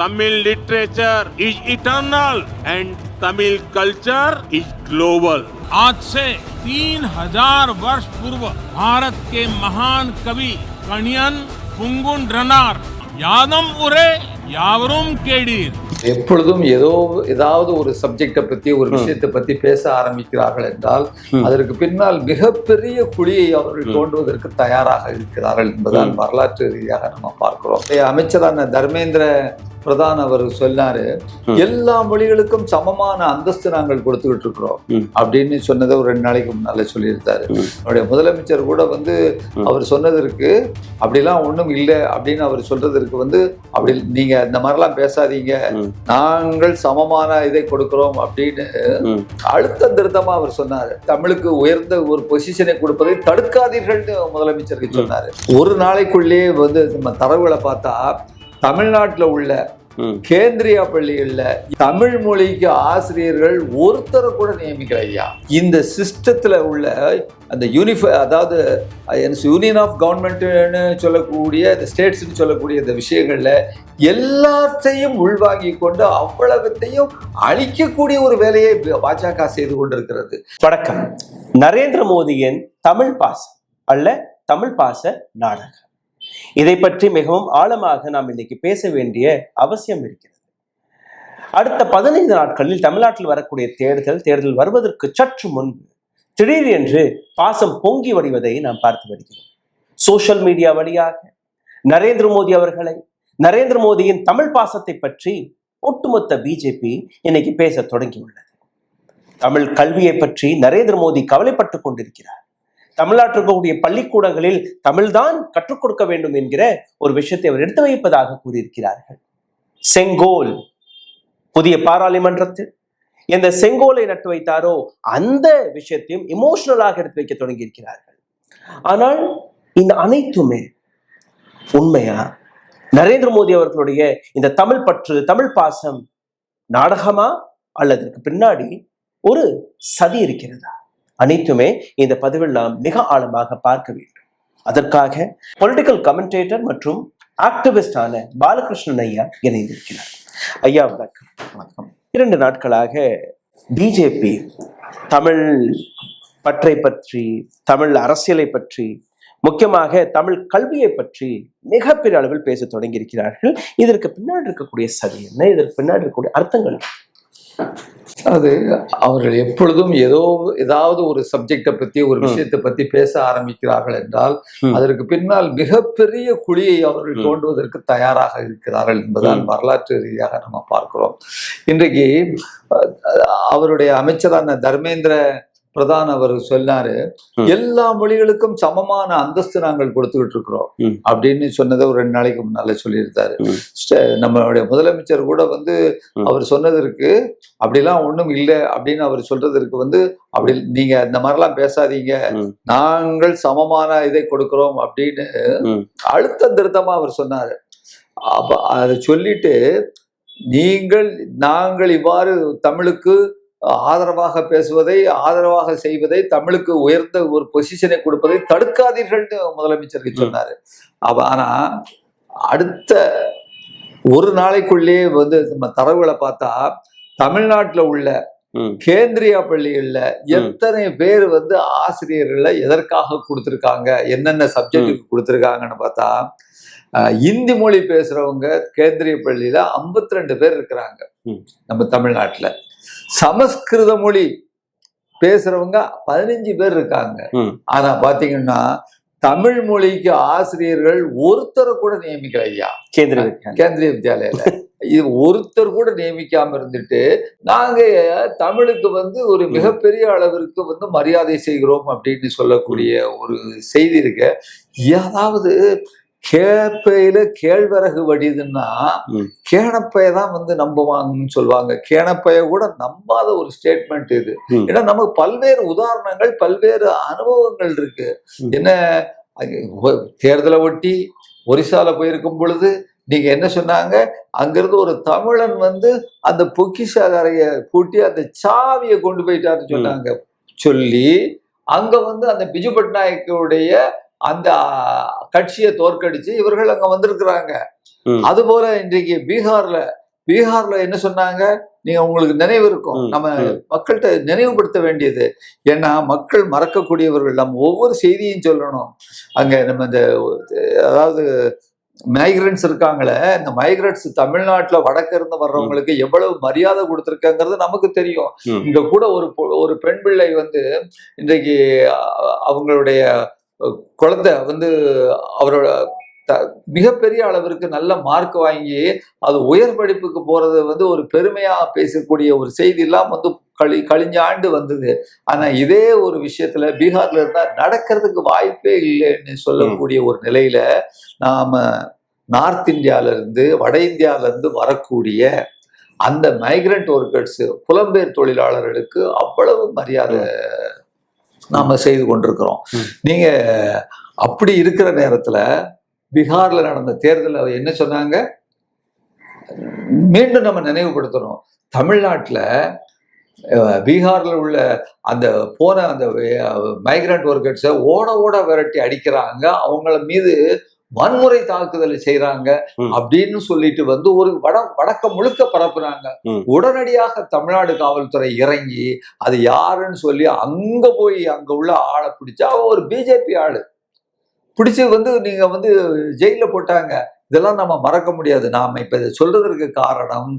Tamil literature is eternal and Tamil culture is global. आज से 3000 वर्ष पूर्व भारत के महान कवि कणियन पुंगुंड्रनार यादम उरे யாவரும் கேடீர். எப்பொழுதும் ஏதாவது ஒரு சப்ஜெக்டை பத்தி ஒரு விஷயத்தை பத்தி பேச ஆரம்பிக்கிறார்கள் என்றால் அதற்கு பின்னால் மிகப்பெரிய குழியை அவர்கள் தோண்டுவதற்கு தயாராக இருக்கிறார்கள் என்பதால் வரலாற்று ரீதியாக நம்ம பார்க்கிறோம். அமைச்சரான தர்மேந்திர பிரதான் அவர் சொன்னாரு, எல்லா மொழிகளுக்கும் சமமான அந்தஸ்து நாங்கள் கொடுத்துக்கிட்டு இருக்கிறோம் அப்படின்னு சொன்னதை ஒரு 2 நாளைக்கு முன்னால சொல்லியிருந்தாரு. அவருடைய முதலமைச்சர் கூட அவர் சொன்னதற்கு அப்படிலாம் ஒண்ணும் இல்லை அப்படின்னு அவர் சொல்றதற்கு அப்படி நீங்க இந்த மாதிரிலாம் பேசாதீங்க, நாங்கள் சமமான இதை கொடுக்கிறோம் அப்படின்னு அழுத்தம் திருத்தமா அவர் சொன்னாரு. தமிழுக்கு உயர்ந்த ஒரு பொசிஷனை கொடுப்பதை தடுக்காதீர்கள்னு முதலமைச்சருக்கு சொன்னாரு. ஒரு நாளைக்குள்ளேயே நம்ம தரவுகளை பார்த்தா தமிழ்நாட்டில் உள்ள கேந்திரியா பள்ளிகள்ல தமிழ் மொழிக்கு ஆசிரியர்கள் ஒருத்தரை கூட நியமிக்கல ஐயா. இந்த சிஸ்டத்துல உள்ள அந்த அதாவது யூனியன் ஆஃப் கவர்மெண்ட்னு சொல்லக்கூடிய இந்த ஸ்டேட்ஸ்ன்னு சொல்லக்கூடிய இந்த விஷயங்கள்ல எல்லாத்தையும் உள்வாங்கி கொண்டு அவ்வளவத்தையும் அழிக்கக்கூடிய ஒரு வேலையை பாஜக செய்து கொண்டிருக்கிறது. வணக்கம். நரேந்திர மோடியின் தமிழ் பாசம் அல்ல தமிழ் பாச நாடகம், இதை பற்றி மிகவும் ஆழமாக நாம் இன்னைக்கு பேச வேண்டிய அவசியம் இருக்கிறது. அடுத்த 15 நாட்களில் தமிழ்நாட்டில் வரக்கூடிய தேர்தல் வருவதற்கு சற்று முன்பு திடீரென்று பாசம் பொங்கி வடிவதை நாம் பார்த்து வருகிறோம். சோசியல் மீடியா வழியாக நரேந்திர மோடியின் தமிழ் பாசத்தை பற்றி ஒட்டுமொத்த பிஜேபி இன்னைக்கு பேச தொடங்கியுள்ளது. தமிழ் கல்வியை பற்றி நரேந்திர மோடி கவலைப்பட்டுக் கொண்டிருக்கிறார். தமிழ்நாட்டில் இருக்கக்கூடிய பள்ளிக்கூடங்களில் தமிழ்தான் கற்றுக் கொடுக்க வேண்டும் என்கிற ஒரு விஷயத்தை அவர் எடுத்து வைப்பதாக கூறியிருக்கிறார்கள். செங்கோல், புதிய பாராளுமன்றத்தில் எந்த செங்கோலை நட்டு வைத்தாரோ அந்த விஷயத்தையும் எமோஷனலாக எடுத்து வைக்க தொடங்கி இருக்கிறார்கள். ஆனால் இந்த அனைத்துமே உண்மையா? நரேந்திர மோடி அவர்களுடைய இந்த தமிழ் பற்று, தமிழ் பாசம் நாடகமா அல்லது பின்னாடி ஒரு சதி இருக்கிறதா? அனைத்துமே இந்த பதிவில் நாம் மிக ஆழமாக பார்க்க வேண்டும். அதற்காக பொலிட்டிக்கல் கமெண்டேட்டர் மற்றும் ஆக்டிவிஸ்டான பாலகிருஷ்ணன் ஐயா இணைந்திருக்கிறார். ஐயா வணக்கம். வணக்கம். 2 நாட்களாக பிஜேபி தமிழ் பற்றை பற்றி, தமிழ் அரசியலை பற்றி, முக்கியமாக தமிழ் கல்வியை பற்றி மிகப்பெரிய அளவில் பேச தொடங்கி இருக்கிறார்கள். இதற்கு பின்னாடி இருக்கக்கூடிய சதி என்ன? இதற்கு பின்னாடி இருக்கக்கூடிய அர்த்தங்கள்? அது அவர்கள் எப்பொழுதும் ஏதாவது ஒரு சப்ஜெக்டை பத்தி ஒரு விஷயத்தை பத்தி பேச ஆரம்பிக்கிறார்கள் என்றால் அதற்கு பின்னால் மிகப்பெரிய குழியை அவர்கள் தோண்டுவதற்கு தயாராக இருக்கிறார்கள் என்பதால் வரலாற்று ரீதியாக நம்ம பார்க்கிறோம். இன்றைக்கு அவருடைய அமைச்சரான தர்மேந்திர பிரதான் அவர் சொன்னாரு, எல்லா மொழிகளுக்கும் சமமான அந்தஸ்து நாங்கள் கொடுத்துக்கிட்டு இருக்கிறோம் அப்படின்னு சொன்னதை ஒரு 2 நாளைக்கு முன்னால சொல்லியிருந்தாரு. நம்மளுடைய முதலமைச்சர் கூட அவர் சொன்னதற்கு அப்படிலாம் ஒண்ணும் இல்லை அப்படின்னு அவர் சொல்றதற்கு அப்படி நீங்க இந்த மாதிரிலாம் பேசாதீங்க, நாங்கள் சமமான இதை கொடுக்கிறோம் அப்படின்னு அழுத்தம் திருத்தமா அவர் சொன்னாரு. அப்ப அதை சொல்லிட்டு நாங்கள் இவ்வாறு தமிழுக்கு ஆதரவாக பேசுவதை, ஆதரவாக செய்வதை, தமிழுக்கு உயர்ந்த ஒரு பொசிஷனை கொடுப்பதை தடுக்காதீர்கள்னு முதலமைச்சருக்கு சொன்னாரு. ஆனா அடுத்த ஒரு நாளைக்குள்ளேயே நம்ம தரவுகளை பார்த்தா தமிழ்நாட்டுல உள்ள கேந்திரியா பள்ளிகள்ல எத்தனை பேர் ஆசிரியர்களை எதற்காக கொடுத்திருக்காங்க, என்னென்ன சப்ஜெக்டுக்கு கொடுத்திருக்காங்கன்னு பார்த்தா இந்தி மொழி பேசுறவங்க கேந்திரிய பள்ளியில 52 பேர் இருக்கிறாங்க நம்ம தமிழ்நாட்டுல. சமஸ்கிருத மொழி பேசுறவங்க 15 பேர் இருக்காங்க. ஆனா பாத்தீங்கன்னா தமிழ் மொழிக்கு ஆசிரியர்கள் ஒருத்தரை கூட நியமிக்கல ஐயா. கேந்திரிய வித்யாலயில இது ஒருத்தர் கூட நியமிக்காம இருந்துட்டு நாங்க தமிழுக்கு ஒரு மிகப்பெரிய அளவிற்கு மரியாதை செய்கிறோம் அப்படின்னு சொல்லக்கூடிய ஒரு செய்தி இருக்கு. ஏதாவது கேப்பையில கேழ்வரகு வடிதுன்னா கேணப்பையதான் நம்புவாங்கன்னு சொல்லுவாங்க. கேணப்பைய கூட நம்பாத ஒரு ஸ்டேட்மெண்ட் இது. ஏன்னா நமக்கு பல்வேறு உதாரணங்கள், பல்வேறு அனுபவங்கள் இருக்கு. என்ன தேர்தலை ஒட்டி ஒரிசால போயிருக்கும் பொழுது நீங்க என்ன சொன்னாங்க, அங்கிருந்து ஒரு தமிழன் அந்த பொக்கிஷ அறைய பூட்டி அந்த சாவியை கொண்டு போயிட்டாருன்னு சொன்னாங்க. சொல்லி அங்க அந்த பிஜு பட்நாயக்குடைய அந்த கட்சியை தோற்கடிச்சு இவர்கள் அங்க வந்திருக்கிறாங்க. அது போல இன்றைக்கு பீகார்ல என்ன சொன்னாங்க, நீங்க உங்களுக்கு நினைவு இருக்கும், நம்ம மக்கள்கிட்ட நினைவுபடுத்த வேண்டியது. ஏன்னா மக்கள் மறக்கக்கூடியவர்கள், நம்ம ஒவ்வொரு செய்தியும் சொல்லணும். அங்க நம்ம இந்த அதாவது மைக்ரன்ஸ் இருக்காங்களே, இந்த மைக்ரன்ஸ் தமிழ்நாட்டுல வடக்க இருந்து வர்றவங்களுக்கு எவ்வளவு மரியாதை கொடுத்துருக்காங்கிறது நமக்கு தெரியும். இங்க கூட ஒரு பெண் பிள்ளை வந்து இன்றைக்கு அவங்களுடைய குழந்தை வந்து அவரோட மிகப்பெரிய அளவிற்கு நல்ல மார்க் வாங்கி அது உயர் படிப்புக்கு போறது வந்து ஒரு பெருமையா பேசக்கூடிய ஒரு செய்தி எல்லாம் வந்து கழிஞ்ச ஆண்டு வந்தது. ஆனா இதே ஒரு விஷயத்துல பீகார்ல இருந்தா நடக்கிறதுக்கு வாய்ப்பே இல்லைன்னு சொல்லக்கூடிய ஒரு நிலையில நாம நார்த் இந்தியால இருந்து வட இந்தியால இருந்து வரக்கூடிய அந்த மைக்ரண்ட் ஒர்க்கர்ஸ் புலம்பெயர் தொழிலாளர்களுக்கு அவ்வளவு மரியாதை நாம செய்து கொண்டிருக்கிறோம். நீங்க அப்படி இருக்கிற நேரத்துல பீகார்ல நடந்த தேர்தலில் என்ன சொன்னாங்க, மீண்டும் நம்ம நினைவுபடுத்தணும். தமிழ்நாட்டில் பீகார்ல உள்ள அந்த மைக்ரண்ட் ஒர்க்கர்ஸை ஓட விரட்டி அடிக்கிறாங்க, அவங்கள மீது வன்முறை தாக்குதல் செய்யறாங்க அப்படின்னு சொல்லிட்டு வந்து ஒரு வடக்க முழுக்க பரப்புனாங்க. உடனடியாக தமிழ்நாடு காவல்துறை இறங்கி அது யாருன்னு சொல்லி அங்க போய் அங்க உள்ள ஆளை பிடிச்சா ஒரு பிஜேபி ஆளு பிடிச்சு வந்து நீங்க வந்து ஜெயில போட்டாங்க. இதெல்லாம் நம்ம மறக்க முடியாது. நாம இப்ப இதை சொல்றதற்கு காரணம்,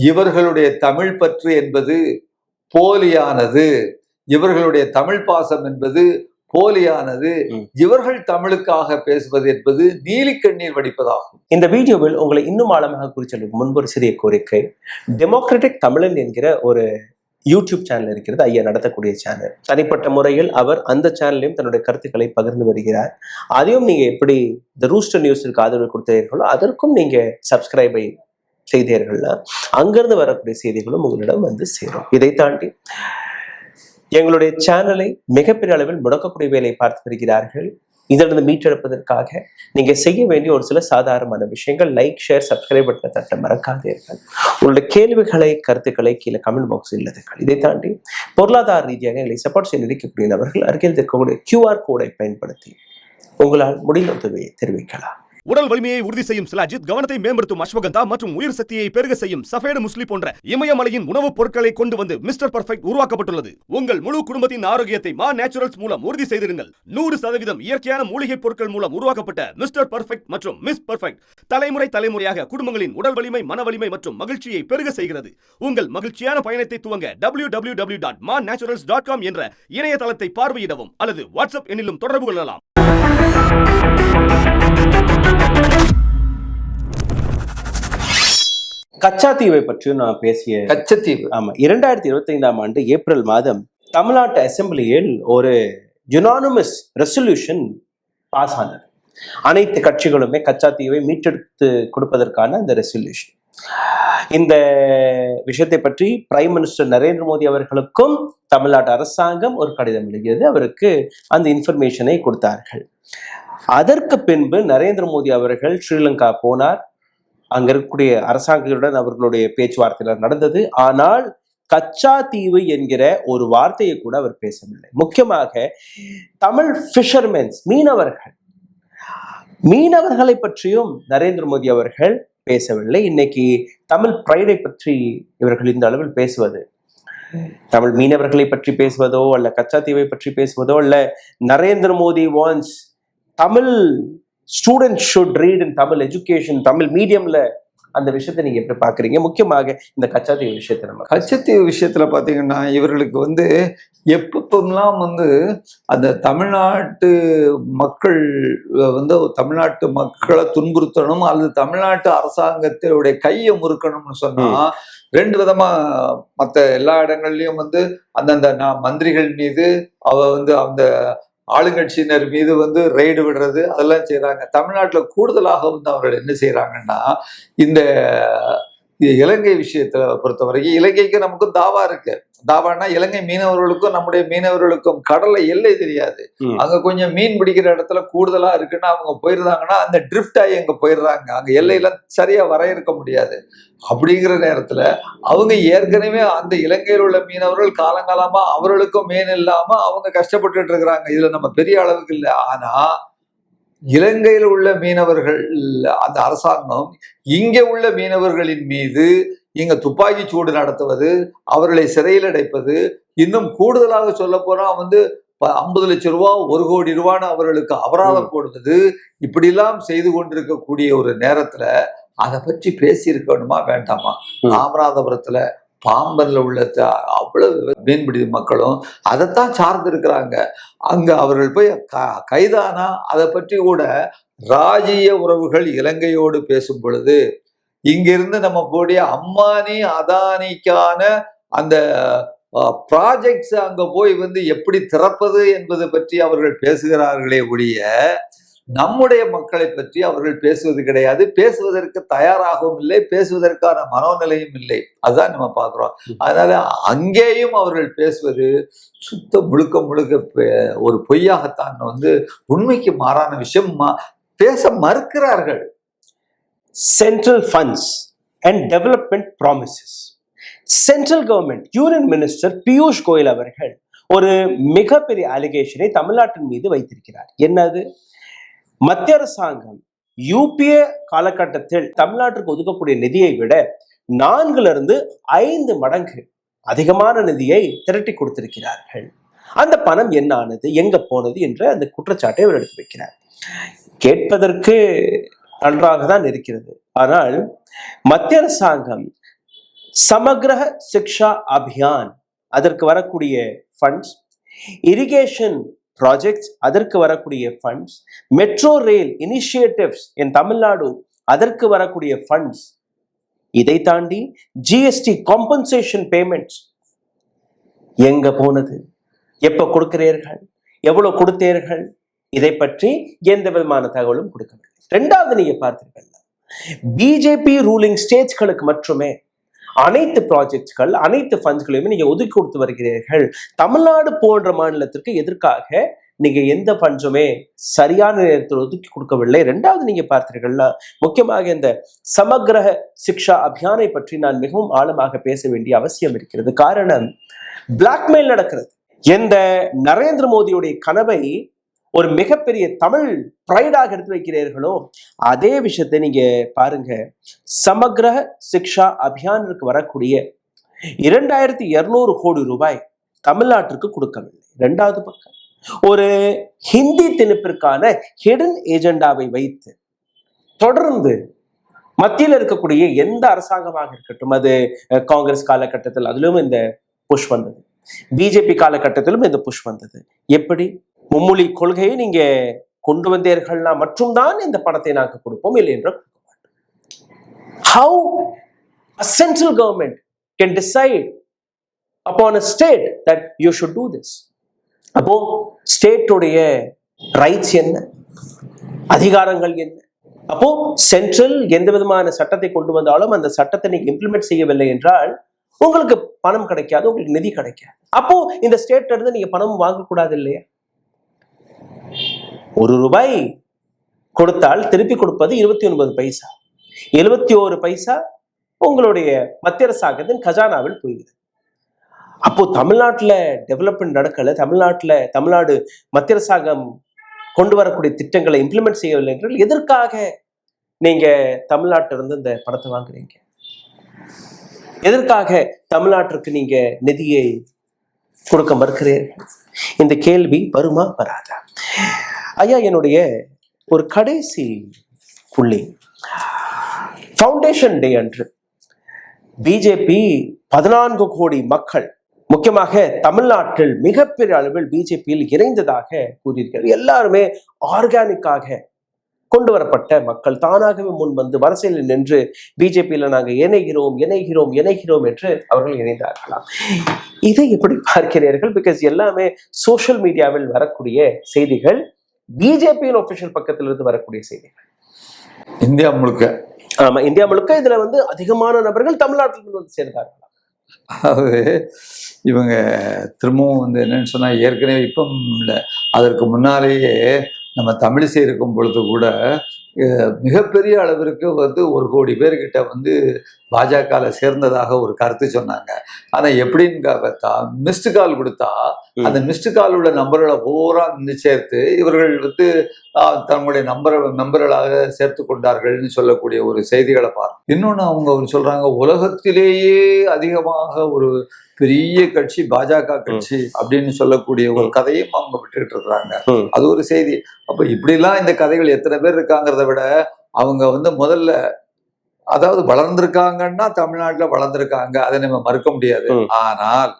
இவர்களுடைய தமிழ் பற்று என்பது போலியானது, இவர்களுடைய தமிழ் பாசம் என்பது போலியானது, இவர்கள் தமிழுக்காக பேசுவது என்பது நீலி கண்ணீர் வடிப்பதாகும். இந்த வீடியோவில் உங்களை இன்னும் ஆழமாக குறிச்சலுக்கு முன்பு ஒரு சிறிய கோரிக்கை. டெமோக்ராட்டிக் தமிழன் என்கிற ஒரு யூடியூப் சேனல் இருக்கிறது, ஐயா நடத்தக்கூடிய சேனல். தனிப்பட்ட முறையில் அவர் அந்த சேனலையும் தன்னுடைய கருத்துக்களை பகிர்ந்து வருகிறார். அதையும் நீங்க எப்படி த ரூஸ்டர் நியூஸிற்கு ஆதரவு கொடுத்தீர்களோ அதற்கும் நீங்க சப்ஸ்கிரைபை செய்தீர்கள்னா அங்கிருந்து வரக்கூடிய செய்திகளும் உங்களிடம் வந்து சேரும். இதை தாண்டி எங்களுடைய சேனலை மிகப்பெரிய அளவில் முடக்கக்கூடிய வேலை பார்த்து வருகிறார்கள். இதிலிருந்து மீட்டெடுப்பதற்காக நீங்க செய்ய வேண்டிய ஒரு சில சாதாரணமான விஷயங்கள், லைக், ஷேர், சப்ஸ்கிரைப் பட்டனை தட்ட மறக்காதீர்கள். உங்களுடைய கேள்விகளை, கருத்துக்களை கீழே கமெண்ட் பாக்ஸ் இல்லதுகள். இதை தாண்டி பொருளாதார ரீதியாக எங்களை சப்போர்ட் செய்ய நினைக்கக்கூடிய நபர்கள் அருகில் இருக்கக்கூடிய QR கோடை பயன்படுத்தி உங்களால் முடிந்த உதவியை தெரிவிக்கலாம். உடல் வலிமையை உறுதி செய்யும் சிலாஜித், கவனத்தை மேம்படுத்தும் அஸ்வகந்தா மற்றும் உயிர் சக்தியை பெருக செய்யும் சஃபேடு முஸ்லி போன்ற இமயமலையின் உணவுப் பொருட்களை கொண்டு வந்து மிஸ்டர் பர்ஃபெக்ட் உருவாக்கப்பட்டுள்ளது. உங்கள் முழு குடும்பத்தின் ஆரோக்கியத்தை மா நேச்சுரல்ஸ் மூலம் உறுதி செய்திருங்கள். 100% இயற்கையான மூலிகை பொருட்கள் மூலம் உருவாக்கப்பட்ட மிஸ்டர் பர்ஃபெக்ட் மற்றும் மிஸ் பர்ஃபெக்ட் தலைமுறையாக குடும்பங்களின் உடல் வலிமை, மன வலிமை மற்றும் மகிழ்ச்சியை பெருக செய்கிறது. உங்கள் மகிழ்ச்சியான பயணத்தை துவங்க www.mannaturals.com என்ற இணையதளத்தை பார்வையிடவும் அல்லது வாட்ஸ்அப் எண்ணிலும் தொடர்பு கொள்ளலாம். கச்சாத்தீவை பற்றி நான் பேசிய கச்சத்தீவு, ஆமா, 2025ஆம் ஆண்டு ஏப்ரல் மாதம் தமிழ்நாட்டு அசெம்பிளியில் ஒரு யுனானிமஸ் ரெசல்யூஷன் பாஸ் ஆனது. அனைத்து கட்சிகளுமே கச்சாத்தீவை மீட்டெடுத்து கொடுப்பதற்கான அந்த ரெசல்யூஷன். இந்த விஷயத்தை பற்றி பிரைம் மினிஸ்டர் நரேந்திர மோடி அவர்களுக்கும் தமிழ்நாட்டு அரசாங்கம் ஒரு கடிதம் எழுதியது. அவருக்கு அந்த இன்ஃபர்மேஷனை கொடுத்தார்கள். அதற்கு பின்பு நரேந்திர மோடி அவர்கள் ஸ்ரீலங்கா போனார். அங்க இருக்கக்கூடிய அரசாங்கத்துடன் அவர்களுடைய பேச்சுவார்த்தைகள் நடந்தது. ஆனால் கச்சா தீவு என்கிற ஒரு வார்த்தையை கூட அவர் பேசவில்லை. முக்கியமாக தமிழ் ஃபிஷர்மென்ஸ், மீனவர்களை பற்றியும் நரேந்திர மோடி அவர்கள் பேசவில்லை. இன்னைக்கு தமிழ் பிரைடை பற்றி இவர்கள் இந்த அளவில் பேசுவது, தமிழ் மீனவர்களை பற்றி பேசுவதோ அல்ல கச்சாத்தீவை பற்றி பேசுவதோ அல்ல, Narendra Modi wants Tamil students should read in Tamil education, Tamil மீடியம்ல, அந்த விஷயத்தை நீங்க எப்படி பாக்குறீங்க? முக்கியமாக இந்த கச்சத்தீவு விஷயத்தை, நம்ம கச்சத்தீவு விஷயத்துல பாத்தீங்கன்னா இவர்களுக்கு வந்து எப்பெல்லாம் வந்து அந்த தமிழ்நாட்டு மக்கள் வந்து தமிழ்நாட்டு மக்களை துன்புறுத்தணும் அல்லது தமிழ்நாட்டு அரசாங்கத்தினுடைய கையை முறுக்கணும்னு சொன்னா ரெண்டு விதமா மற்ற எல்லா இடங்கள்லயும் வந்து அந்தந்த மந்திரிகள் மீது வந்து அந்த ஆளுங்கட்சியினர் மீது வந்து ரெய்டு விடுறது அதெல்லாம் செய்யறாங்க. தமிழ்நாட்டில் கூடுதலாக வந்து அவர்கள் என்ன செய்யறாங்கன்னா, இந்த இலங்கை விஷயத்துல பொறுத்தவரைக்கும் இலங்கைக்கு நமக்கும் தாவா இருக்கு. தாவான்னா இலங்கை மீனவர்களுக்கும் நம்முடைய மீனவர்களுக்கும் கடல்ல எல்லை தெரியாது. அங்க கொஞ்சம் மீன் பிடிக்கிற இடத்துல கூடுதலா இருக்குன்னா அவங்க போயிருந்தாங்கன்னா அந்த ட்ரிஃப்ட் ஆகி அங்க போயிடுறாங்க. அங்க எல்லையெல்லாம் சரியா வரையறுக்க முடியாது. அப்படிங்கிற நேரத்துல அவங்க ஏற்கனவே அந்த இலங்கையில் உள்ள மீனவர்கள் காலங்காலமா அவர்களுக்கும் மீன் இல்லாம அவங்க கஷ்டப்பட்டுட்டு இருக்கிறாங்க. இதுல நம்ம பெரிய அளவுக்கு இல்லை. ஆனா இலங்கையில் உள்ள மீனவர்கள், அந்த அரசாங்கம் இங்கே உள்ள மீனவர்களின் மீது இங்க துப்பாக்கி சூடு நடத்துவது, அவர்களை சிறையில் அடைப்பது, இன்னும் கூடுதலாக சொல்ல போனா 50 லட்சம் ரூபா 1 கோடி ரூபான்னு அவர்களுக்கு அபராதம் போடுவது, இப்படிலாம் செய்து கொண்டிருக்கக்கூடிய ஒரு நேரத்துல அதை பற்றி பேசி இருக்கணுமா வேண்டாமா? ராமநாதபுரத்துல பாம்பன்ல உள்ள அவ்வளவு மீன்பிடி மக்களும் அதைத்தான் சார்ந்து இருக்கிறாங்க. அங்க அவர்கள் போய் கைதானா அதை பற்றி கூட ராஜீய உறவுகள் இலங்கையோடு பேசும் பொழுது, இங்கிருந்து நம்ம கூடிய அம்பானி அதானிக்கான அந்த ப்ராஜெக்ட்ஸ் அங்க போய் எப்படி திறப்பது என்பது பற்றி அவர்கள் பேசுகிறார்களே ஒழிய நம்முடைய மக்களை பற்றி அவர்கள் பேசுவது கிடையாது. பேசுவதற்கு தயாராகவும் இல்லை, பேசுவதற்கான மனோநிலையும் இல்லை. அதுதான் நம்ம பார்க்கிறோம். அதனால அங்கேயும் அவர்கள் பேசுவது சுத்த முழுக்க ஒரு பொய்யாகத்தான், உண்மைக்கு மாறான விஷயம் பேச மறுக்கிறார்கள். Central funds and development promises. Central government union minister Piyush Goyal அவர்கள் ஒரு மிகப்பெரிய அலிகேஷனை தமிழ்நாட்டின் மீது வைத்திருக்கிறார். என்னது? மத்திய அரசாங்கம் யூபிஏ காலகட்டத்தில் தமிழ்நாட்டுக்கு ஒதுக்கக்கூடிய நிதியை விட 4 to 5 மடங்கு அதிகமான நிதியை திரட்டி கொடுத்திருக்கிறார்கள். அந்த பணம் என்ன ஆனது, எங்க போனது என்ற அந்த குற்றச்சாட்டை அவர் எடுத்து வைக்கிறார். கேட்பதற்கு நன்றாக தான் இருக்கிறது. ஆனால் மத்திய அரசாங்கம் சமக்ர சிக்ஷா அபியான் அதற்கு வரக்கூடிய ஃபண்ட்ஸ், இரிகேஷன் ப்ராஜெக்ட்ஸ் அதற்கு வரக்கூடிய ஃபண்ட்ஸ், மெட்ரோ ரயில் இனிஷியேட்டிவ்ஸ் இன் தமிழ்நாடு அதற்கு வரக்கூடிய ஃபண்ட்ஸ், இதை தாண்டி ஜிஎஸ்டி காம்பன்சேஷன் பேமெண்ட்ஸ் எங்க போனது, எப்ப கொடுக்கிறீர்கள், எவ்வளவு கொடுத்தீர்கள், இதை பற்றி எந்த விதமான தகவலும் கொடுக்கவில்லை. ரெண்டாவது, நீங்க பார்த்தீர்கள் பிஜேபி ரூலிங் ஸ்டேட்ஸ்களுக்கு மட்டுமே அனைத்து ப்ராஜெக்ட்கள் அனைத்து ஃபண்ட்ஸ்களையுமே நீங்க ஒதுக்கி கொடுத்து வருகிறீர்கள். தமிழ்நாடு போன்ற மாநிலத்திற்கு எதற்காக நீங்க எந்த ஃபண்ட்ஸுமே சரியான நேரத்தில் ஒதுக்கி கொடுக்கவில்லை? ரெண்டாவது, நீங்க பார்த்தீர்கள்னா முக்கியமாக இந்த சமக்ர சிக்ஷா அபியானை பற்றி நான் மிகவும் ஆழமாக பேச வேண்டிய அவசியம் இருக்கிறது. காரணம், பிளாக்மெயில் நடக்கிறது. எந்த நரேந்திர மோடியுடைய கனவை ஒரு மிகப்பெரிய தமிழ் பிரைடாக எடுத்து வைக்கிறீர்களோ அதே விஷயத்தை நீங்க பாருங்க. சமக்ர சிக்ஷா அபியானுக்கு வரக்கூடிய 2200 கோடி ரூபாய் தமிழ்நாட்டிற்கு கொடுக்கவில்லை. இரண்டாவது பக்கம் ஒரு ஹிந்தி திணிப்பிற்கான ஹிடன் ஏஜெண்டாவை வைத்து தொடர்ந்து மத்தியில் இருக்கக்கூடிய எந்த அரசாங்கமாக இருக்கட்டும், அது காங்கிரஸ் காலகட்டத்தில் அதிலும் இந்த புஷ் வந்தது, பிஜேபி காலகட்டத்திலும் இந்த புஷ் வந்தது. எப்படி மும்மொழி கொள்கையை நீங்க கொண்டு வந்தீர்கள்னா மட்டும்தான் இந்த பணத்தை நாங்கள் கொடுப்போம், இல்லை என்றால் கொடுக்க மாட்டோம். How a central government can decide upon a state that you should do this? அப்போ ஸ்டேட்டுடைய ரைட்ஸ் என்ன, அதிகாரங்கள் என்ன? அப்போ சென்ட்ரல் எந்த விதமான சட்டத்தை கொண்டு வந்தாலும் அந்த சட்டத்தை நீங்க இம்ப்ளிமெண்ட் செய்யவில்லை என்றால் உங்களுக்கு பணம் கிடைக்காது, உங்களுக்கு நிதி கிடைக்காது. அப்போ இந்த ஸ்டேட்ல இருந்து நீங்க பணம் வாங்கக்கூடாது இல்லையா? 1 ரூபாய் கொடுத்தால் திருப்பி கொடுப்பது 29 பைசா, 71 பைசா உங்களுடைய மத்திய அரசாங்கத்தின் கஜானாவில் போகிறது. அப்போ தமிழ்நாட்டில் டெவலப்மெண்ட் நடக்கல, தமிழ்நாடு மத்திய அரசாங்கம் கொண்டு வரக்கூடிய திட்டங்களை இம்ப்ளிமெண்ட் செய்யவில்லை என்றால் எதற்காக நீங்க தமிழ்நாட்டிலிருந்து இந்த பணத்தை வாங்குறீங்க? எதற்காக தமிழ்நாட்டிற்கு நீங்க நிதியை கொடுக்க மறுக்கிறீர்கள்? இந்த கேள்வி வருமா வராதா? ஐயா, என்னுடைய ஒரு கடைசி புள்ளி, ஃபவுண்டேஷன் டே அன்று பிஜேபி 14 கோடி மக்கள் முக்கியமாக தமிழ்நாட்டில் மிகப்பெரிய அளவில் பிஜேபியில் இணைந்ததாக கூறியிருக்கிறார். எல்லாருமே ஆர்கானிக்காக கொண்டு வரப்பட்ட மக்கள் தானாகவே முன் வந்து வரிசையில் நின்று பிஜேபியில நாங்கள் இணைகிறோம் என்று அவர்கள் இணைந்தார்களாம். இதை எப்படி பார்க்கிறீர்கள்? பிகாஸ் எல்லாமே சோசியல் மீடியாவில் வரக்கூடிய செய்திகள், பிஜேபியின் ஒபிஷியல் பக்கத்திலிருந்து வரக்கூடிய செய்திகள். இந்தியா முழுக்க இதுல அதிகமான நபர்கள் தமிழ்நாட்டிலிருந்து வந்து சேர்ந்தார்களாம். அதாவது இவங்க திரும்பவும் என்னன்னு சொன்னா, ஏற்கனவே இப்போ இல்லை, அதற்கு முன்னாலேயே நம்ம தமிழிசை இருக்கும் பொழுது கூட மிகப்பெரிய அளவிற்கு வந்து 1 கோடி பேர்கிட்ட வந்து பாஜகல சேர்ந்ததாக ஒரு கருத்து சொன்னாங்க. ஆனா எப்படின்னு பார்த்தா மிஸ்டு கால் கொடுத்தா அந்த மிஸ்டு கால் உள்ள நம்பர்களை பூரா சேர்த்து இவர்கள் வந்து தங்களுடைய மெம்பர்களாக சேர்த்து கொண்டார்கள்னு சொல்லக்கூடிய ஒரு செய்திகளை பார்த்தோம். இன்னொன்னு அவங்க சொல்றாங்க, உலகத்திலேயே அதிகமாக ஒரு பெரிய கட்சி பாஜக கட்சி அப்படின்னு சொல்லக்கூடிய ஒரு கதையும் அவங்க விட்டுக்கிட்டு இருக்கிறாங்க. அது ஒரு செய்தி. அப்ப இப்படிலாம் இந்த கதைகள் எத்தனை பேர் இருக்காங்கிறத விட அவங்க வந்து முதல்ல அதாவது வளர்ந்திருக்காங்கன்னா தமிழ்நாட்டுல வளர்ந்திருக்காங்க, அதை நம்ம மறுக்க முடியாது. ஆனால்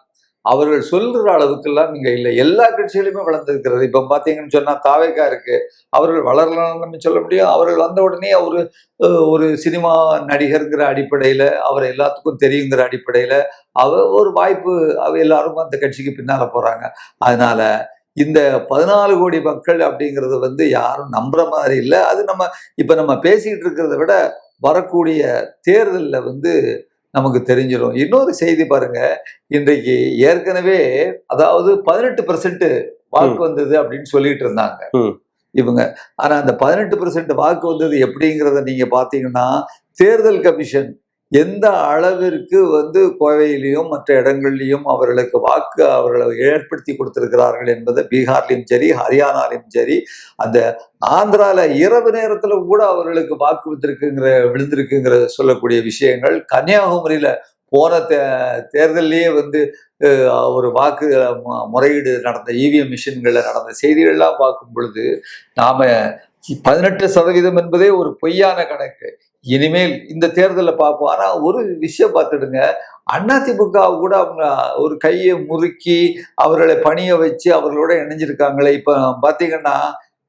அவர்கள் சொல்ற அளவுக்குலாம் நீங்க இல்லை. எல்லா கட்சிகளுமே வளர்ந்திருக்கிறது. இப்ப பாத்தீங்கன்னு சொன்னா தாவேகா இருக்கு, அவர்கள் வளரலாம்னு சொல்ல முடியும். அவர்கள் வந்த உடனே ஒரு சினிமா நடிகர்ங்கிற அடிப்படையில அவர் எல்லாத்துக்கும் தெரியுங்கிற அடிப்படையில ஒரு வாய்ப்பு எல்லாரும் அந்த கட்சிக்கு பின்னால போறாங்க. அதனால இந்த 14 கோடி மக்கள் அப்படிங்கிறது வந்து யாரும் நம்புற மாதிரி இல்லை. அது நம்ம பேசிக்கிட்டு இருக்கிறத விட வரக்கூடிய தேர்தலில் வந்து நமக்கு தெரிஞ்சிடும். இன்னொரு செய்தி பாருங்க, இன்றைக்கு ஏற்கனவே அதாவது 18% வாக்கு வந்தது அப்படின்னு சொல்லிட்டு இருந்தாங்க இவங்க. ஆனா அந்த 18% வாக்கு வந்தது எப்படிங்கிறத நீங்க பாத்தீங்கன்னா, தேர்தல் கமிஷன் எந்த அளவிற்கு வந்து கோவையிலையும் மற்ற இடங்கள்லையும் அவர்களுக்கு வாக்கு அவர்களை ஏற்படுத்தி கொடுத்திருக்கிறார்கள் என்பதை பீகார்லையும் சரி ஹரியானாலையும் சரி, அந்த ஆந்திரால இரவு நேரத்துல கூட அவர்களுக்கு வாக்கு விழுந்திருக்குங்கிற சொல்லக்கூடிய விஷயங்கள், கன்னியாகுமரியில போன தேர்தலையே வந்து ஒரு வாக்கு முறையீடு நடந்த இவிஎம் மிஷின்கள்ல நடந்த செய்திகள்லாம் பார்க்கும் பொழுது நாம 18% என்பதே ஒரு பொய்யான கணக்கு. இனிமேல் இந்த தேர்தலில் பார்ப்போம். ஆனா ஒரு விஷயம் பார்த்துடுங்க, அதிமுக கூட அவங்க ஒரு கையை முறுக்கி அவர்களை பணிய வச்சு அவர்களோட இணைஞ்சிருக்காங்களே. இப்ப பாத்தீங்கன்னா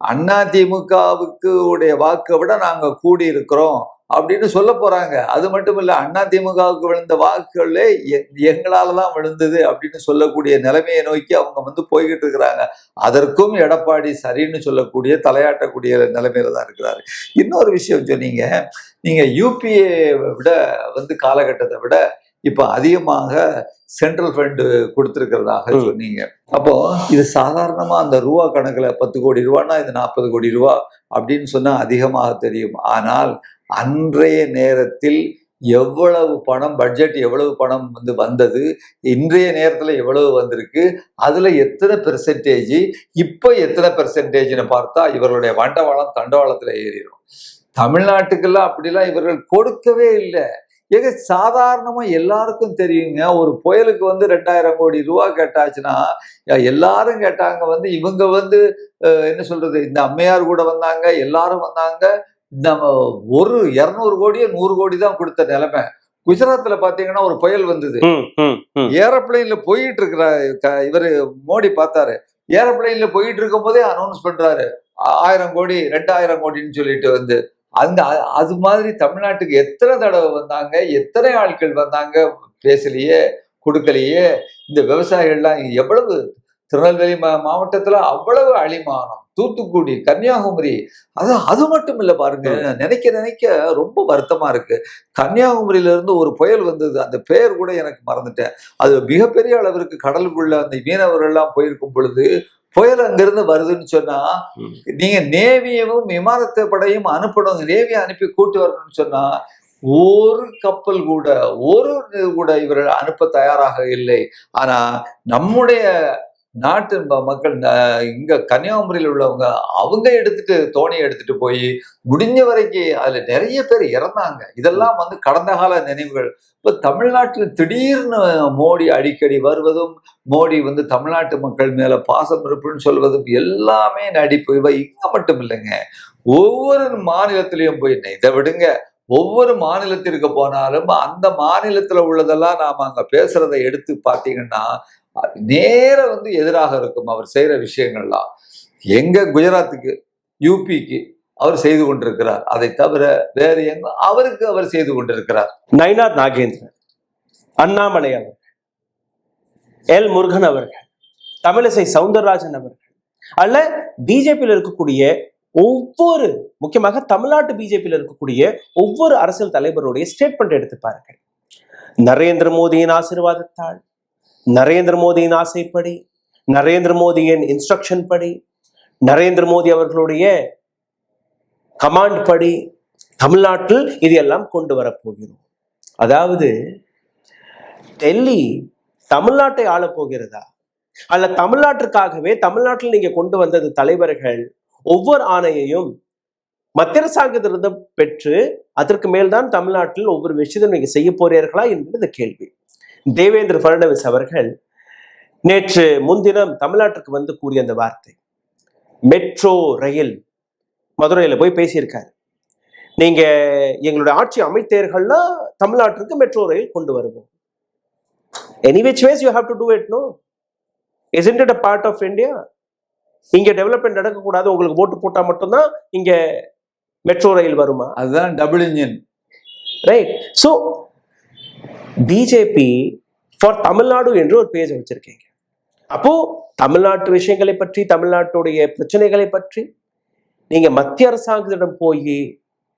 அதிமுகவுக்கு உடைய வாக்கை விட நாங்க கூடி இருக்கிறோம் அப்படின்னு சொல்ல போறாங்க. அது மட்டும் இல்ல, அதிமுகவுக்கு விழுந்த வாக்குகளே எங்களாலதான் விழுந்தது அப்படின்னு சொல்லக்கூடிய நிலைமையை நோக்கி அவங்க வந்து போய்கிட்டு இருக்கிறாங்க. அதற்கும் எடப்பாடி சரின்னு சொல்லக்கூடிய தலையாட்டக்கூடிய நிலைமையில தான் இருக்கிறாரு. இன்னொரு விஷயம் சொன்னீங்க, நீங்க யூபிஏ விட வந்து காலகட்டத்தை விட இப்ப அதிகமாக சென்ட்ரல் ஃபண்ட் கொடுத்திருக்கிறதாக சொன்னீங்க. அப்போ இது சாதாரணமா அந்த ரூபா கணக்குல 10 கோடி ரூபான்னா இது 40 கோடி ரூபா அப்படின்னு சொன்னா அதிகமாக தெரியும். ஆனால் அன்றைய நேரத்தில் எவ்வளவு பணம், பட்ஜெட் எவ்வளவு பணம் வந்து வந்தது, இன்றைய நேரத்துல எவ்வளவு வந்திருக்கு, அதுல எத்தனை பெர்சன்டேஜ், இப்ப எத்தனை பெர்சன்டேஜ்னு பார்த்தா இவர்களுடைய வண்டவாளம் தண்டவாளத்துல ஏறிடும். தமிழ்நாட்டுக்கெல்லாம் அப்படிலாம் இவர்கள் கொடுக்கவே இல்லை. ஏங்க சாதாரணமா எல்லாருக்கும் தெரியுங்க, ஒரு புயலுக்கு வந்து 2000 கோடி ரூபா கேட்டாச்சுன்னா எல்லாரும் கேட்டாங்க. வந்து இவங்க வந்து என்ன சொல்றது, இந்த அம்மையார் கூட வந்தாங்க, எல்லாரும் வந்தாங்க. நம்ம ஒரு 200 கோடியோ 100 கோடி தான் கொடுத்த நிலைமை. குஜராத்ல பாத்தீங்கன்னா ஒரு புயல் வந்தது, ஏரோப்ளைன்ல போயிட்டு இருக்கிற இவரு மோடி பார்த்தாரு, ஏரோப்ளைன்ல போயிட்டு இருக்கும் போதே அனௌன்ஸ் பண்றாரு 1000 கோடி 2000 கோடின்னு சொல்லிட்டு வந்து. அது மாதிரி தமிழ்நாட்டுக்கு எத்தனை தடவை வந்தாங்க, எத்தனை ஆட்கள் வந்தாங்க, பேசலையே, கொடுக்கலையே. இந்த விவசாயிகள்லாம் எவ்வளவு, திருநெல்வேலி மாவட்டத்துல அவ்வளவு அழிமானம், தூத்துக்குடி, கன்னியாகுமரி, அது மட்டும் இல்ல பாருங்க, நினைக்க ரொம்ப வருத்தமா இருக்கு. கன்னியாகுமரியில இருந்து ஒரு புயல் வந்தது, அந்த பெயர் கூட எனக்கு மறந்துட்டேன். அது மிகப்பெரிய அளவிற்கு கடலுக்குள்ள அந்த மீனவர்கள் எல்லாம் போயிருக்கும் பொழுது புயல் அங்கிருந்து வருதுன்னு சொன்னா நீங்க நேவியவும் விமானத்தை படையும் அனுப்பணும், நேவியை அனுப்பி கூட்டு வரணும்னு சொன்னா ஒரு கப்பல் கூட இவர்கள் அனுப்ப தயாராக இல்லை. ஆனா நம்முடைய நாட்டு மக்கள் இங்க கன்னியாகுமரியில் உள்ளவங்க அவங்க தோணியை எடுத்துட்டு போய் முடிஞ்ச வரைக்கும் அதுல நிறைய பேர் இறந்தாங்க. இதெல்லாம் வந்து கடந்த கால நினைவுகள். இப்ப தமிழ்நாட்டில் திடீர்னு மோடி அடிக்கடி வருவதும், மோடி வந்து தமிழ்நாட்டு மக்கள் மேல பாசம் இருப்புன்னு சொல்வதும் எல்லாமே நடிப்பு. இவ இங்க மட்டும் இல்லைங்க, ஒவ்வொரு மாநிலத்திலையும் போய் இதை விடுங்க, ஒவ்வொரு மாநிலத்திற்கு போனாலும் அந்த மாநிலத்துல உள்ளதெல்லாம் நாம அங்க பேசுறதை எடுத்து பாத்தீங்கன்னா நேர வந்து எதிராக இருக்கும் அவர் செய்யற விஷயங்கள்லாம். எங்க குஜராத்துக்கு, யூபிக்கு அவர் செய்து கொண்டிருக்கிறார், அதை தவிர வேறு எங்க அவருக்கு அவர் செய்து கொண்டிருக்கிறார். நயினார் நாகேந்திரன், அண்ணாமலை அவர்கள், எல் முருகன் அவர்கள், தமிழிசை சவுந்தரராஜன் அவர்கள், அல்ல பிஜேபியில் இருக்கக்கூடிய ஒவ்வொரு, முக்கியமாக தமிழ்நாட்டு பிஜேபியில் இருக்கக்கூடிய ஒவ்வொரு அரசியல் தலைவருடைய ஸ்டேட்மெண்ட் எடுத்து பாருங்கள். நரேந்திர மோடியின் ஆசீர்வாதத்தால், நரேந்திர மோடியின் ஆசைப்படி, நரேந்திர மோடியின் இன்ஸ்ட்ரக்ஷன் படி, நரேந்திர மோடி அவர்களுடைய கமாண்ட் படி தமிழ்நாட்டில் இது எல்லாம் கொண்டு வரப்போகிறோம். அதாவது டெல்லி தமிழ்நாட்டை ஆளப் போகிறதா, அல்ல தமிழ்நாட்டிற்காகவே தமிழ்நாட்டில் நீங்க கொண்டு வந்தது தலைவர்கள் ஒவ்வொரு ஆணையையும் மத்திய அரசாங்கத்திலிருந்து பெற்று அதற்கு மேல்தான் தமிழ்நாட்டில் ஒவ்வொரு விஷயத்தையும் நீங்க செய்ய போறீர்களா என்பது கேள்வி. தேவேந்திர பட்னவிஸ் அவர்கள் நேற்று முன்தினம் தமிழ்நாட்டுக்கு வந்து கூறிய அந்த வார்த்தை, மெட்ரோ ரயில் மதுரையில போய் பேசியிருக்காரு. நீங்க எங்களுடைய ஆட்சி அமைத்தீர்கள்னா தமிழ்நாட்டிற்கு மெட்ரோ ரயில் கொண்டு வருவோம். Any which ways you have to do it, no? Isn't it a part of India? இங்க டெவலப்மெண்ட் நடக்கக்கூடாது, உங்களுக்கு ஓட்டு போட்டா மட்டும்தான் இங்க மெட்ரோ ரயில் வருமா? அதுதான் double engine, right? So BJP for Tamil Nadu என்று ஒரு பேஜ் வச்சிருக்கீங்க. அப்போ தமிழ்நாட்டு விஷயங்களை பற்றி, தமிழ்நாட்டுடைய பிரச்சனைகளை பற்றி நீங்க மத்திய அரசாங்கத்திடம் போய்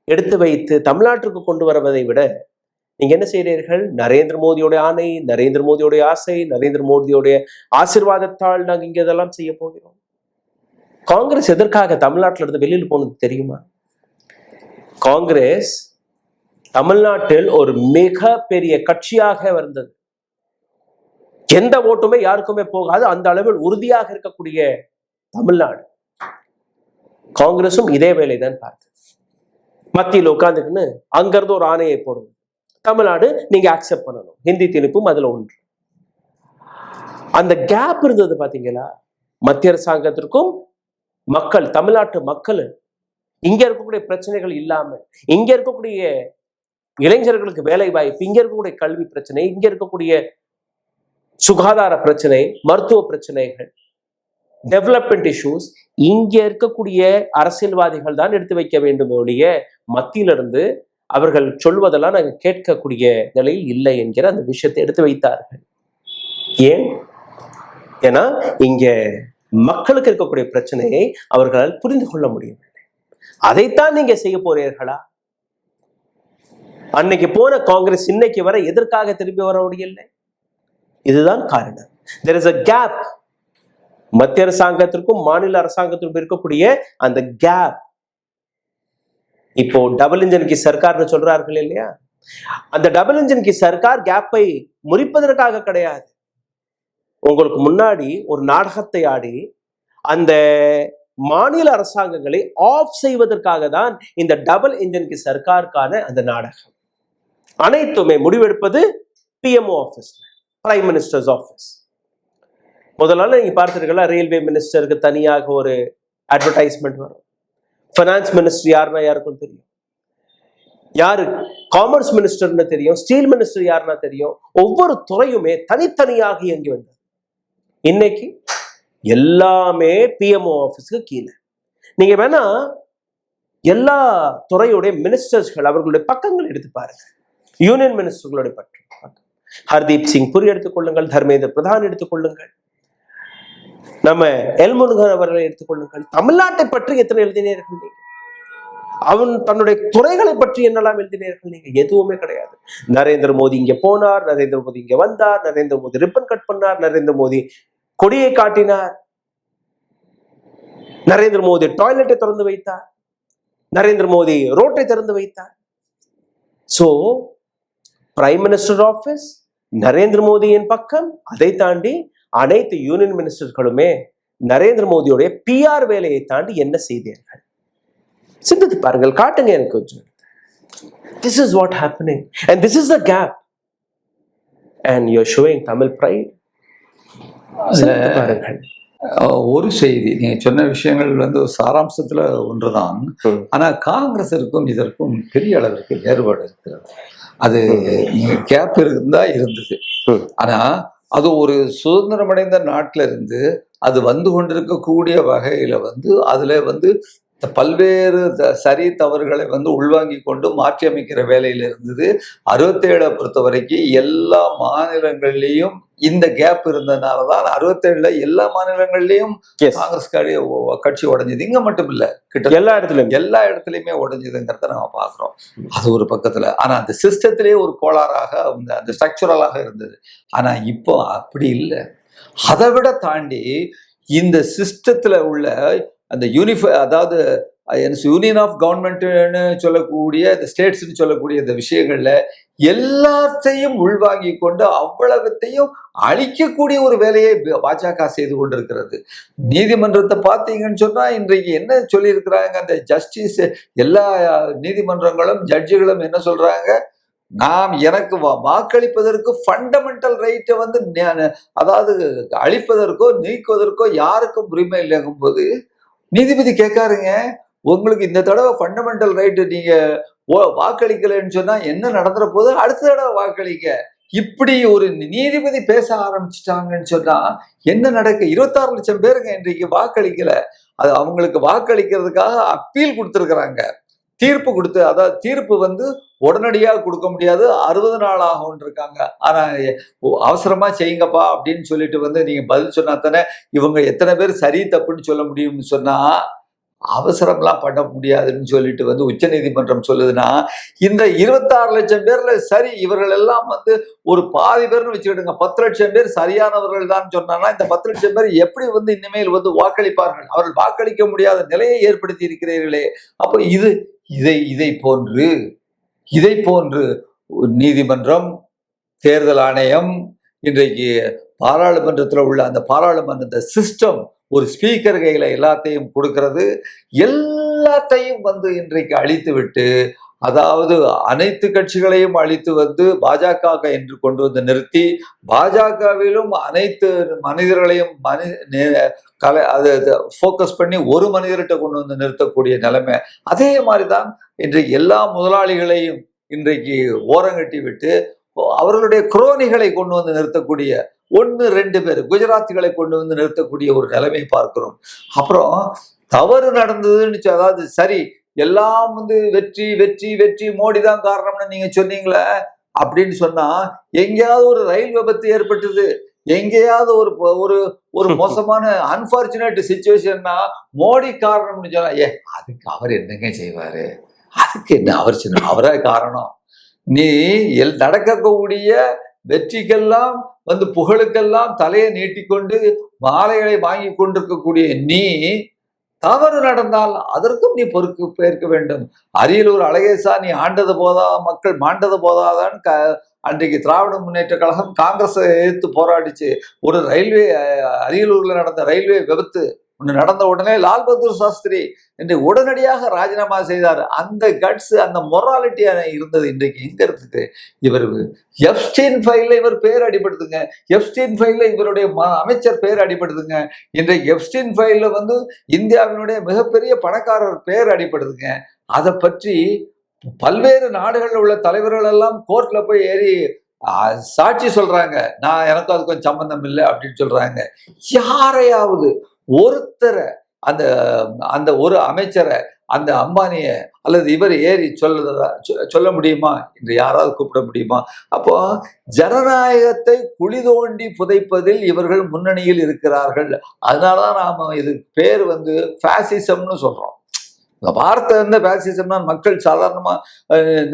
எடுத்து வைத்து தமிழ்நாட்டிற்கு கொண்டு வருவதை விட நீங்க என்ன செய்கிறீர்கள்? நரேந்திர மோடியோட ஆணை, நரேந்திர மோடியோடைய ஆசை, நரேந்திர மோடியோடைய ஆசீர்வாதத்தால் நாங்க இங்க இதெல்லாம் செய்ய போகிறோம். காங்கிரஸ் எதற்காக தமிழ்நாட்டில இருந்து வெளியில் போனது தெரியுமா? காங்கிரஸ் தமிழ்நாட்டில் ஒரு மிக பெரிய கட்சியாக வந்தது. எந்த ஓட்டுமே யாருக்குமே போகாது, அந்த அளவில் உறுதியாக இருக்கக்கூடிய தமிழ்நாடு. காங்கிரசும் இதே வேலைதான் பார்த்தது. மத்தியில் உட்கார்ந்துக்குன்னு அங்கிருந்து ஒரு ஆணையை போடுவோம், தமிழ்நாடு நீங்க அக்செப்ட் பண்ணணும், ஹிந்தி திணிப்பும் அதுல ஒன்று. அந்த கேப் இருந்தது பாத்தீங்களா? மத்திய அரசாங்கத்திற்கும் மக்கள், தமிழ்நாட்டு மக்கள் இங்க இருக்கக்கூடிய பிரச்சனைகள் இல்லாமல், இங்க இருக்கக்கூடிய இளைஞர்களுக்கு வேலை வாய்ப்பு, இங்க இருக்கக்கூடிய கல்வி பிரச்சனை, இங்க இருக்கக்கூடிய சுகாதார பிரச்சனை, மருத்துவ பிரச்சனைகள், டெவலப்மெண்ட் இஷ்யூஸ் இங்க இருக்கக்கூடிய அரசியல்வாதிகள் தான் எடுத்து வைக்க வேண்டும் ஒழிய மத்தியிலிருந்து அவர்கள் சொல்வதெல்லாம் நாங்கள் கேட்கக்கூடிய நிலையில் இல்லை என்கிற அந்த விஷயத்தை எடுத்து வைத்தார்கள். ஏன்? ஏன்னா இங்க மக்களுக்கு இருக்கக்கூடிய பிரச்சனையை அவர்களால் புரிந்து கொள்ள முடியவில்லை. அதைத்தான் நீங்க செய்ய போறீர்களா? அன்னைக்கு போன காங்கிரஸ் இன்னைக்கு வரை எதற்காக திரும்பி வர முடியவில்லை? இதுதான் காரணம். There is a gap. மத்திய அரசாங்கத்திற்கும் மாநில அரசாங்கத்திற்கும் இருக்கக்கூடிய அந்த கேப். இப்போ டபுள் இன்ஜின் கி சர்க்கார்னு சொல்றார்கள் இல்லையா? அந்த டபுள் இன்ஜின் கி சர்க்கார் கேப்பை முறிப்பதற்காக கிடையாது. உங்களுக்கு முன்னாடி ஒரு நாடகத்தை ஆடி அந்த மாநில அரசாங்கங்களை ஆஃப் செய்வதற்காக தான் இந்த டபுள் இன்ஜின் கி சர்க்காருக்கான அந்த நாடகம். அனைத்துமே முடிவெடுப்பது BMO office, prime ministers office. முதல்ல நீங்க பார்த்துருக்கல, ரயில்வே மினிஸ்டருக்கு தனியாக ஒரு அட்வர்டைஸ்மெண்ட் வரும். ஃபைனான்ஸ் மினிஸ்டர் யாருன்னா யாருக்கும் தெரியும், யாரு காமர்ஸ் மினிஸ்டர்னு தெரியும், ஸ்டீல் மினிஸ்டர் யாருன்னா தெரியும். ஒவ்வொரு துறையுமே தனித்தனியாக இயங்கி வந்தது. இன்னைக்கு எல்லாமே பிஎம்ஓ ஆஃபீஸ்க்கு கீழே. நீங்க வேணா எல்லா துறையுடைய மினிஸ்டர்ஸ்கள் அவர்களுடைய பக்கங்கள் எடுத்து பாருங்க. யூனியன் மினிஸ்டர்களுடைய பக்கம், ஹர்தீப் சிங் புரி எடுத்துக்கொள்ளுங்கள், தர்மேந்திர பிரதான் எடுத்துக்கொள்ளுங்கள், நம்ம எல் முருகன் அவர்களை எடுத்துக்கொள்ளுங்கள். தமிழ்நாட்டை பற்றி எத்தனை எழுதினீர்கள் நீங்க? அவன் தன்னுடைய துறைகளை பற்றி என்னெல்லாம் எழுதினீர்கள் நீங்க? எதுவுமே கிடையாது. நரேந்திர மோடி இங்க போனார், நரேந்திர மோடி இங்க வந்தார், நரேந்திர மோடி ரிப்பன் கட் பண்ணார், நரேந்திர மோடி கொடியை காட்டினார், நரேந்திர மோடி டாய்லெட்டை திறந்து வைத்தார், நரேந்திர மோடி ரோட்டை திறந்து வைத்தார். So prime minister office Narendra மோடியின் பக்கம். அதை தாண்டி அனைத்து யூனியன் மினிஸ்டர்களுமே நரேந்திர மோடியோடைய பிஆர் வேலையை தாண்டி என்ன செய்தீர்கள்? சிந்தித்து பாருங்கள், காட்டுங்க எனக்கு கொஞ்சம். This is what happening and this is the gap and you're showing Tamil pride. சிந்தித்து பாருங்கள். ஒரு செய்தி நீங்க சொன்ன விஷயங்கள் சாராம்சத்துல ஒன்றுதான். ஆனா காங்கிரஸிற்கும் இதற்கும் பெரிய அளவிற்கு வேறுபாடு இருக்கிறது. அது கேப் இருந்தா இருந்தது. ஆனா அது ஒரு சுதந்திரமடைந்த நாட்டில இருந்து அது வந்து கொண்டிருக்கக்கூடிய வகையில அதுல பல்வேறு சரி தவறுகளை உள்வாங்கி கொண்டு மாற்றி அமைக்கிற வேலையில இருந்தது. 67 பொறுத்த வரைக்கும் எல்லா மாநிலங்கள்லயும் இந்த கேப் இருந்ததுனாலதான் 67 எல்லா மாநிலங்கள்லயும் காங்கிரஸ் கட்சி உடைஞ்சது. இங்க மட்டும் இல்ல, கிட்ட எல்லா இடத்துலயுமே உடைஞ்சதுங்கிறத நம்ம பாக்குறோம். அது ஒரு பக்கத்துல. ஆனா அந்த சிஸ்டத்திலேயே ஒரு கோளாறாக அந்த ஸ்ட்ரக்சரலாக இருந்தது. ஆனா இப்போ அப்படி இல்லை. அதை விட தாண்டி இந்த சிஸ்டத்துல உள்ள அந்த அதாவது யூனியன் ஆஃப் கவர்மெண்ட்னு சொல்லக்கூடிய இந்த ஸ்டேட்ஸ்ன்னு சொல்லக்கூடிய இந்த விஷயங்கள்ல எல்லாத்தையும் உள்வாங்கி கொண்டு அவ்வளவத்தையும் அழிக்கக்கூடிய ஒரு வேலையை பாஜக செய்து கொண்டிருக்கிறது. நீதிமன்றத்தை பார்த்தீங்கன்னு சொன்னா இன்றைக்கு என்ன சொல்லியிருக்கிறாங்க, அந்த ஜஸ்டிஸ் எல்லா நீதிமன்றங்களும் ஜட்ஜுகளும் என்ன சொல்றாங்க, நாம் எனக்கு வாக்களிப்பதற்கு ஃபண்டமெண்டல் ரைட்டை வந்து அதாவது அழிப்பதற்கோ நீக்குவதற்கோ யாருக்கும் உரிமை இல்லைங்கும் போது நீதிபதி கேட்காருங்க, உங்களுக்கு இந்த தடவை ஃபண்டமெண்டல் ரைட்டு நீங்க வாக்களிக்கலைன்னு சொன்னா என்ன நடந்துற போது அடுத்த தடவை வாக்களிக்க. இப்படி ஒரு நீதிபதி பேச ஆரம்பிச்சுட்டாங்கன்னு சொன்னா என்ன நடக்க? 26 லட்சம் பேருங்க இன்றைக்கு வாக்களிக்கல. அது அவங்களுக்கு வாக்களிக்கிறதுக்காக அப்பீல் கொடுத்துருக்குறாங்க, தீர்ப்பு கொடுத்து, அதாவது தீர்ப்பு வந்து உடனடியாக கொடுக்க முடியாது, 60 நாள் ஆகும் இருக்காங்க. ஆனா அவசரமா செய்யுங்கப்பா அப்படின்னு சொல்லிட்டு வந்து நீங்க பதில் சொன்னா தானே இவங்க எத்தனை பேர் சரி தப்புன்னு சொல்ல முடியும்னு சொன்னா அவசரம்லாம் பண்ண முடியாதுன்னு சொல்லிட்டு வந்து உச்ச நீதிமன்றம் சொல்லுதுன்னா, இந்த 26 லட்சம் பேர்ல சரி இவர்கள் எல்லாம் வந்து ஒரு பாதி பேர்னு வச்சுக்கிடுங்க, 10 லட்சம் பேர் சரியானவர்கள் தான் சொன்னாங்கன்னா இந்த 10 லட்சம் பேர் எப்படி வந்து இனிமேல் வந்து வாக்களிப்பார்கள்? அவர்கள் வாக்களிக்க முடியாத நிலையை ஏற்படுத்தி இருக்கிறீர்களே. அப்போ இதை போன்று நீதிமன்றம், தேர்தல் ஆணையம், இன்றைக்கு பாராளுமன்றத்தில் உள்ள அந்த பாராளுமன்ற சிஸ்டம் ஒரு ஸ்பீக்கர் கையில எல்லாத்தையும் கொடுக்கிறது, எல்லாத்தையும் வந்து இன்றைக்கு அழித்து விட்டு, அதாவது அனைத்து கட்சிகளையும் அழித்து வந்து பாஜக என்று கொண்டு வந்து நிறுத்தி, பாஜகவிலும் அனைத்து மனிதர்களையும் அதை ஃபோக்கஸ் பண்ணி ஒரு மனிதர்கிட்ட கொண்டு வந்து நிறுத்தக்கூடிய நிலைமை. அதே மாதிரிதான் இன்றைக்கு எல்லா முதலாளிகளையும் இன்றைக்கு ஓரங்கட்டி விட்டு அவர்களுடைய குரோனிகளை கொண்டு வந்து நிறுத்தக்கூடிய 1-2 பேர் குஜராத்திகளை கொண்டு வந்து நிறுத்தக்கூடிய ஒரு நிலைமையை பார்க்கிறோம். அப்புறம் தவறு நடந்ததுன்னு அதாவது சரி எல்லாம் வந்து வெற்றி வெற்றி வெற்றி மோடி தான் காரணம்னு நீங்க சொன்னீங்களே அப்படின்னு சொன்னா, எங்கேயாவது ஒரு ரயில் விபத்து ஏற்பட்டது, எங்கேயாவது ஒரு மோசமான அன்பார்ச்சுனேட் சிச்சுவேஷன்னா மோடி காரணம்னு சொன்னா, அதுக்கு அவர் என்னங்க செய்வாரு, அதுக்கு என்ன அவர் சின்ன அவரே காரணம். நீ நடக்கக்கூடிய வெற்றிக்கெல்லாம் வந்து புகழுக்கெல்லாம் தலையை நீட்டிக்கொண்டு மாலைகளை வாங்கி கொண்டிருக்கக்கூடிய நீ தவறு நடந்தால் அதற்கும் நீ பொறுப்பேற்க வேண்டும். அரியலூர் அழகேசா நீ ஆண்டது போதா, மக்கள் மாண்டது போதாதான் அன்றைக்கு திராவிட முன்னேற்ற கழகம் காங்கிரஸை எதிர்த்து போராடிச்சு. ஒரு ரயில்வே அரியலூர்ல நடந்த ரயில்வே விபத்து ஒன்று நடந்த உடனே லால் பகதூர் சாஸ்திரி என்று உடனடியாக ராஜினாமா செய்தார். அந்த கட்ஸ், அந்த மொராலிட்டியான இருந்தது இன்றைக்கு எங்க இருக்குது? இவர் எப்ஸ்டீன் ஃபைல்ல இவர் பேர் அடிபடுதுங்க, எப்ஸ்டீன் ஃபைல்ல இவருடைய அமைச்சர் பேர் அடிபடுதுங்க. இன்றைக்கு எப்ஸ்டீன் ஃபைல்ல வந்து இந்தியாவினுடைய மிகப்பெரிய பணக்காரர் பேர் அடிபடுதுங்க. அதை பற்றி பல்வேறு நாடுகளில் உள்ள தலைவர்கள் எல்லாம் கோர்ட்ல போய் ஏறி சாட்சி சொல்றாங்க, எனக்கு அது கொஞ்சம் சம்பந்தம் இல்லை அப்படின்னு சொல்றாங்க. யாரையாவது ஒருத்தரை அந்த ஒரு அமைச்சரை, அந்த அம்பானிய அல்லது இவர் ஏறி சொல்ல முடியுமா? என்று யாராவது கூப்பிட முடியுமா? அப்போ ஜனநாயகத்தை குழி தோண்டி புதைப்பதில் இவர்கள் முன்னணியில் இருக்கிறார்கள். அதனாலதான் நாம இது பேர் வந்து பாசிசம்னு சொல்றோம். வார்த்தை வந்து பாசிசம்னா மக்கள் சாதாரணமா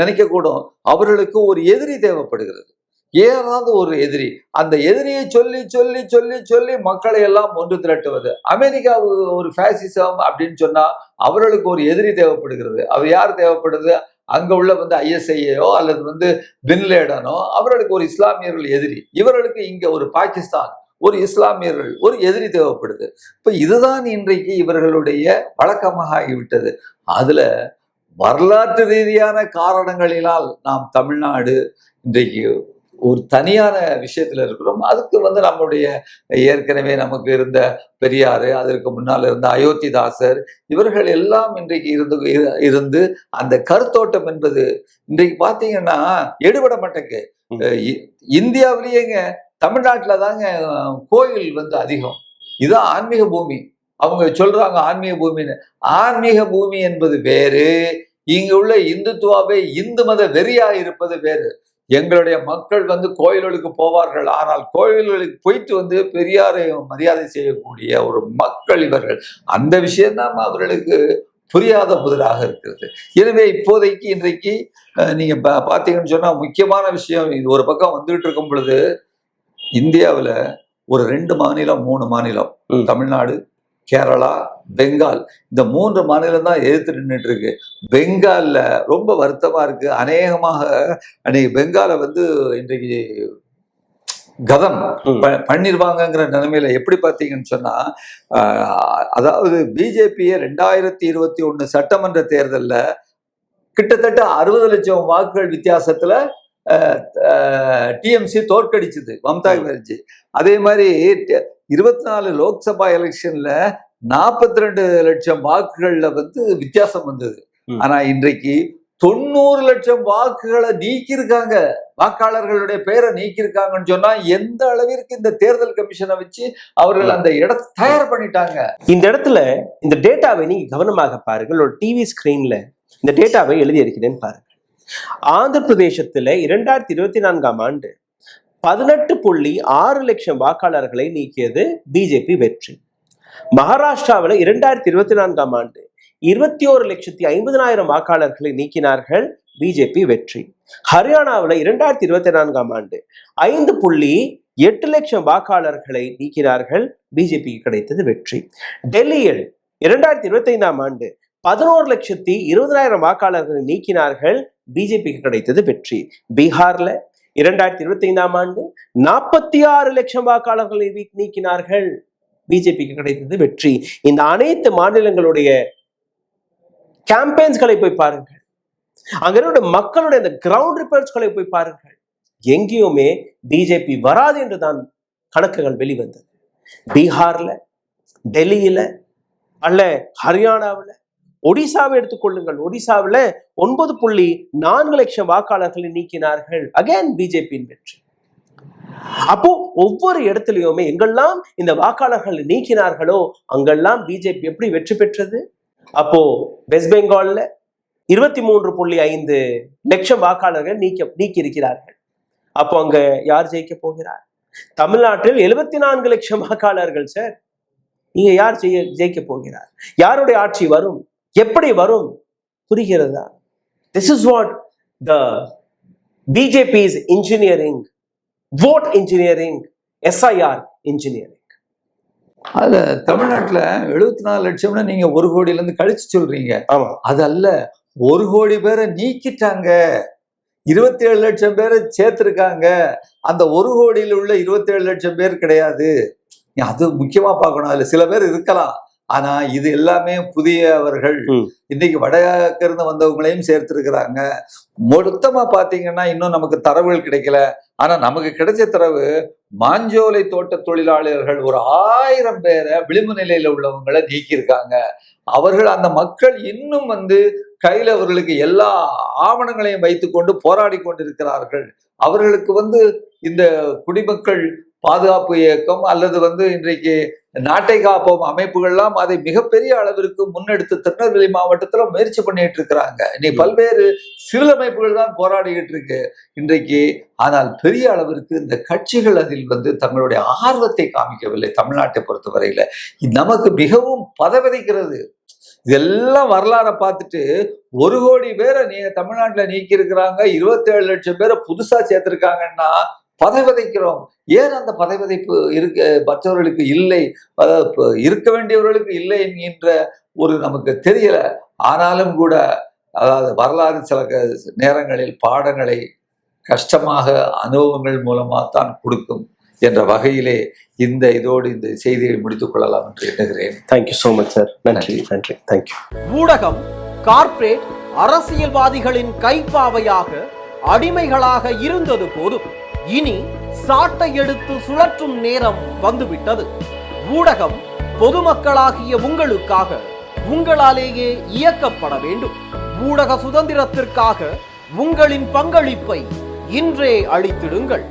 நினைக்க கூடும். அவர்களுக்கு ஒரு எதிரி தேவைப்படுகிறது, ஏதாவது ஒரு எதிரி. அந்த எதிரியை சொல்லி சொல்லி சொல்லி சொல்லி மக்களை எல்லாம் ஒன்று திரட்டுவது. அமெரிக்காவுக்கு ஒரு பாசிசம் அப்படின்னு சொன்னா அவர்களுக்கு ஒரு எதிரி தேவைப்படுகிறது. அது யார் தேவைப்படுது? அங்க உள்ள வந்து ISIயோ அல்லது வந்து பின்லேடனோ, அவர்களுக்கு ஒரு இஸ்லாமியர்கள் எதிரி. இவர்களுக்கு இங்க ஒரு பாகிஸ்தான், ஒரு இஸ்லாமியர்கள் ஒரு எதிரி தேவைப்படுது. இப்ப இதுதான் இன்றைக்கு இவர்களுடைய வழக்கமாக ஆகிவிட்டது. அதுல வரலாற்று ரீதியான காரணங்களினால் நாம் தமிழ்நாடு இன்றைக்கு ஒரு தனியான விஷயத்துல இருக்கிறோம். அதுக்கு வந்து நம்முடைய ஏற்கனவே நமக்கு இருந்த பெரியாரு, அதற்கு முன்னால் இருந்த அயோத்திதாசர், இவர்கள் எல்லாம் இன்றைக்கு இருந்து அந்த கருத்தோட்டம் என்பது இன்றைக்கு பாத்தீங்கன்னா எடுபட மாட்டேங்க. இந்தியாவிலேயேங்க தமிழ்நாட்டுல தாங்க கோயில் வந்து அதிகம். இதுதான் ஆன்மீக பூமி. அவங்க சொல்றாங்க ஆன்மீக பூமின்னு. ஆன்மீக பூமி என்பது வேறு, இங்க உள்ள இந்துத்துவாவே இந்து மத வெறியா இருப்பது வேறு. எங்களுடைய மக்கள் வந்து கோயில்களுக்கு போவார்கள், ஆனால் கோயில்களுக்கு போயிட்டு வந்து பெரியாரை மரியாதை செய்யக்கூடிய ஒரு மக்கள் இவர்கள். அந்த விஷயம்தான் அவர்களுக்கு புரியாத புதிராக இருக்கிறது. எனவே இப்போதைக்கு இன்றைக்கு நீங்க பாத்தீங்கன்னு சொன்னா முக்கியமான விஷயம் இது ஒரு பக்கம் வந்துகிட்டு இருக்கும் பொழுது, இந்தியாவில் ஒரு 2 மாநிலம் 3 மாநிலம், தமிழ்நாடு, கேரளா, பெங்கால், இந்த 3 மாநிலம் தான் எதிர்த்து நின்றுட்டு இருக்கு. பெங்கால்ல ரொம்ப வருத்தமா இருக்கு. அநேகமாக அன்னைக்கு பெங்காலை வந்து இன்றைக்கு கதம் பண்ணிருவாங்கங்கிற நிலைமையில எப்படி பார்த்தீங்கன்னு சொன்னா, அதாவது பிஜேபியை 2021 சட்டமன்ற தேர்தல்ல கிட்டத்தட்ட 60 லட்சம் வாக்குகள் வித்தியாசத்துல டிஎம்சி தோற்கடிச்சது மம்தா பானர்ஜி. அதே மாதிரி 24 லோக்சபா எலெக்ஷன்ல 42 லட்சம் வாக்குகள்ல வந்து வித்தியாசம் வந்தது. ஆனா இன்றைக்கு 90 லட்சம் வாக்குகளை நீக்கியிருக்காங்க, வாக்காளர்களுடைய பெயரை நீக்கியிருக்காங்கன்னு சொன்னா எந்த அளவிற்கு இந்த தேர்தல் கமிஷனை வச்சு அவர்கள் அந்த இடத்தை தயார் பண்ணிட்டாங்க. இந்த இடத்துல இந்த டேட்டாவை நீங்க கவனமாக பாருங்கள். ஒரு டிவி ஸ்கிரீன்ல இந்த டேட்டாவை எழுதி இருக்கிறேன்னு பாருங்க. ஆந்திர பிரதேசத்துல 2024ஆம் ஆண்டு 18.6 லட்சம் வாக்காளர்களை நீக்கியது பிஜேபி வெற்றி. மகாராஷ்டிராவில் 2024ஆம் ஆண்டு 21,50,000 வாக்காளர்களை நீக்கினார்கள், பிஜேபி வெற்றி. ஹரியானாவில் 2024ஆம் ஆண்டு 5.8 லட்சம் வாக்காளர்களை நீக்கினார்கள், பிஜேபிக்கு கிடைத்தது வெற்றி. டெல்லியில் 2025ஆம் ஆண்டு 11,20,000 வாக்காளர்களை நீக்கினார்கள், பிஜேபிக்கு கிடைத்தது வெற்றி. பீகார்ல 2025ஆம் ஆண்டு 46 லட்சம் வாக்காளர்களை நீக்கினார்கள், பிஜேபிக்கு கிடைத்தது வெற்றி. இந்த அனைத்து மாநிலங்களுடைய கேம்பெயின்ஸ்களை போய் பாருங்கள், அங்க மக்களுடைய அந்த கிரவுண்ட் ரிப்போர்ட்ஸ்களை போய் பாருங்கள். எங்கேயுமே பிஜேபி வராது என்றுதான் கணக்குகள் வெளிவந்தது. பீகார்ல, டெல்லியில, அல்ல ஹரியானாவில், ஒடிசாவை எடுத்துக்கொள்ளுங்கள். ஒடிசாவில் 9.4 லட்சம் வாக்காளர்களை நீக்கினார்கள், அகைன் பிஜேபியின் வெற்றி. அப்போ ஒவ்வொரு இடத்துலயுமே எங்கெல்லாம் இந்த வாக்காளர்களை நீக்கினார்களோ அங்கெல்லாம் பிஜேபி எப்படி வெற்றி பெற்றது? அப்போ வெஸ்ட் பெங்கால்ல 23.5 லட்சம் வாக்காளர்கள் நீக்கி இருக்கிறார்கள். அப்போ அங்க யார் ஜெயிக்க போகிறார்? தமிழ்நாட்டில் 74 லட்சம் வாக்காளர்கள். சார், நீங்க யார் ஜெயிக்க போகிறார்? யாருடைய ஆட்சி வரும்? எப்படி வரும்? புரிகிறதா? This is what the BJP is engineering. Vote engineering, SIR engineering. அதுல தமிழ்நாட்டுல 74 லட்சம்னா நீங்க 1 கோடியில இருந்து கழிச்சு சொல்றீங்க. ஆமா, அது அல்ல, 1 கோடி பேரை நீக்கிட்டாங்க, 27 லட்சம் பேரை சேர்த்திருக்காங்க. அந்த 1 கோடியில் உள்ள 27 லட்சம் பேர் கிடையாது. அது முக்கியமா பார்க்கணும். அதுல சில பேர் இருக்கலாம், ஆனா இது எல்லாமே புதியவர்கள். இன்னைக்கு வடகிருந்து வந்தவங்களையும் சேர்த்திருக்கிறாங்க. மொத்தமா பாத்தீங்கன்னா இன்னும் நமக்கு தரவுகள் கிடைக்கல. ஆனா நமக்கு கிடைச்ச தரவு, மாஞ்சோலை தோட்ட தொழிலாளர்கள் ஒரு 1000 பேரை விளிம்பு நிலையில உள்ளவங்களை நீக்கியிருக்காங்க. அவர்கள், அந்த மக்கள் இன்னும் வந்து கையில அவர்களுக்கு எல்லா ஆவணங்களையும் வைத்துக்கொண்டு போராடி கொண்டிருக்கிறார்கள். அவர்களுக்கு வந்து இந்த குடிமக்கள் பாதுகாப்பு இயக்கம் அல்லது வந்து இன்றைக்கு நாட்டை காப்போம் அமைப்புகள்லாம் அதை மிகப்பெரிய அளவிற்கு முன்னெடுத்து திருநெல்வேலி மாவட்டத்துல முயற்சி பண்ணிட்டு இருக்கிறாங்க. இன்னைக்கு பல்வேறு சிறு அமைப்புகள் தான் போராடிக்கிட்டு இருக்கு இன்றைக்கு. ஆனால் பெரிய அளவிற்கு இந்த கட்சிகள் அதில் வந்து தங்களுடைய ஆர்வத்தை காமிக்கவில்லை. தமிழ்நாட்டை பொறுத்தவரையில நமக்கு மிகவும் பதவிக்கிறது. இதெல்லாம் வரலாறை பார்த்துட்டு 1 கோடி பேரை தமிழ்நாட்டுல நீக்கி இருக்கிறாங்க, 27 லட்சம் பேரை புதுசா சேர்த்திருக்காங்கன்னா பதைவதைக்கிறோம். ஏன் அந்த பதைவதைப்பு மற்றவர்களுக்கு இல்லை, இருக்க வேண்டியவர்களுக்கு இல்லை என்கின்ற ஒரு நமக்கு தெரியல. ஆனாலும் கூட, அதாவது வரலாறு சில நேரங்களில் பாடங்களை கஷ்டமாக அனுபவங்கள் மூலமாக தான் கொடுக்கும் என்ற வகையிலே இதோடு இந்த செய்தியை முடித்துக் கொள்ளலாம் என்று எண்ணுகிறேன். Thank you so much sir. நன்றி நன்றி. தேங்க்யூ. ஊடகம் கார்ப்பரேட் அரசியல்வாதிகளின் கைப்பாவையாக அடிமைகளாக இருந்தது போதும். இனி சாட்டை எடுத்து சுழற்றும் நேரம் வந்துவிட்டது. ஊடகம் பொதுமக்களாகிய உங்களுக்காக, உங்களாலேயே இயக்கப்பட வேண்டும். ஊடக சுதந்திரத்திற்காக உங்களின் பங்களிப்பை இன்றே அளித்திடுங்கள்.